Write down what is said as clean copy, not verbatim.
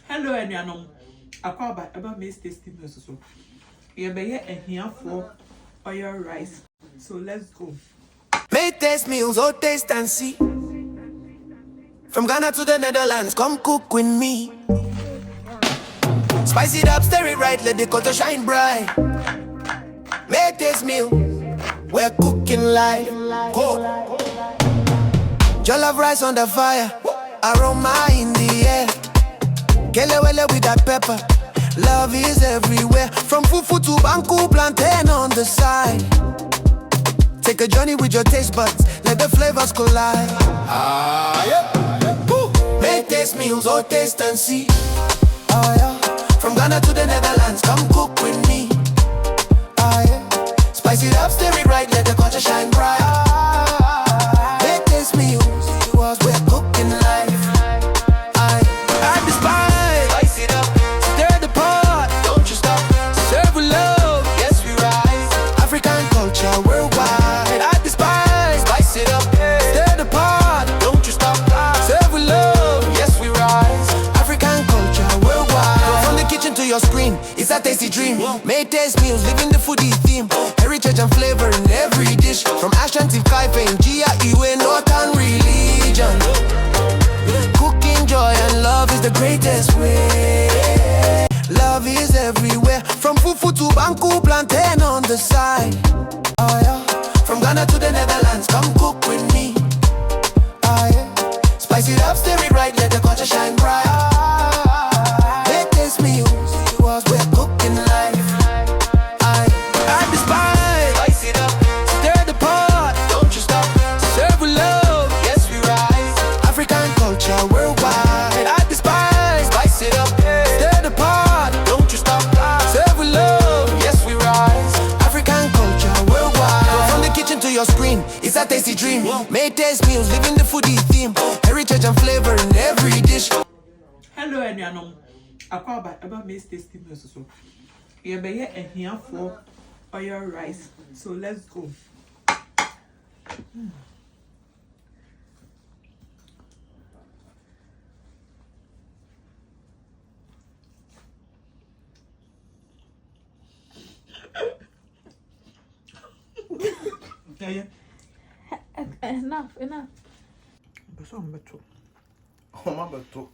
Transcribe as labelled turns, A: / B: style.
A: Hello, anyone. I call by about Miss Tasty Meals. So, you be here for oil rice. So, let's go.
B: Make taste meals, oh taste and see. From Ghana to the Netherlands, come cook with me. Spice it up, stir it right, let the color shine bright. Make taste meal, we're cooking live. Go. Jollof rice on the fire, aroma in the air. Kelewele with that pepper, love is everywhere. From fufu to banku, plantain on the side. Take a journey with your taste buds, let the flavors collide. Make taste meals, oh taste and see. Oh yeah. From Ghana to the Netherlands, come cook with me. Oh yeah. Spice it up, stir it right, let the culture shine bright. Make taste meals, we're cooking life. Add the spice it up, stir the pot, don't you stop. Serve with love, yes we rise. African culture worldwide. Add the spice it up, stir the pot, don't you stop. Serve with love, yes we rise. African culture worldwide. From the kitchen to your screen, it's a tasty dream. Make taste meals, living the foodie theme. Heritage and flavor in every dish. From Ashanti, Kaifeng, Gia, Iwe, Northern religion. Cooking joy and love is the greatest way. Love is everywhere. From fufu to banku, plantain on the side. Oh yeah. From Ghana to the Netherlands, come cook with me. Oh yeah. Spice it up, stir it right, let the culture shine bright. Make this meals, we're cooking life. Add the spice it up, stir the pot, don't you stop. Serve with love, yes we rise. African culture worldwide. Add the spice it up, stir the pot, don't you stop. Serve with love, yes we rise. African culture worldwide. From the kitchen to your screen, it's a tasty dream. Make taste meals, living the foodie theme. Heritage and flavor in every dish.
A: Hello, anyone. I call by about Miss Tasty Meals. So, you be here for oil rice. So, let's go. Yeah.
C: Enough.
A: But some better.
D: Oh, my beto.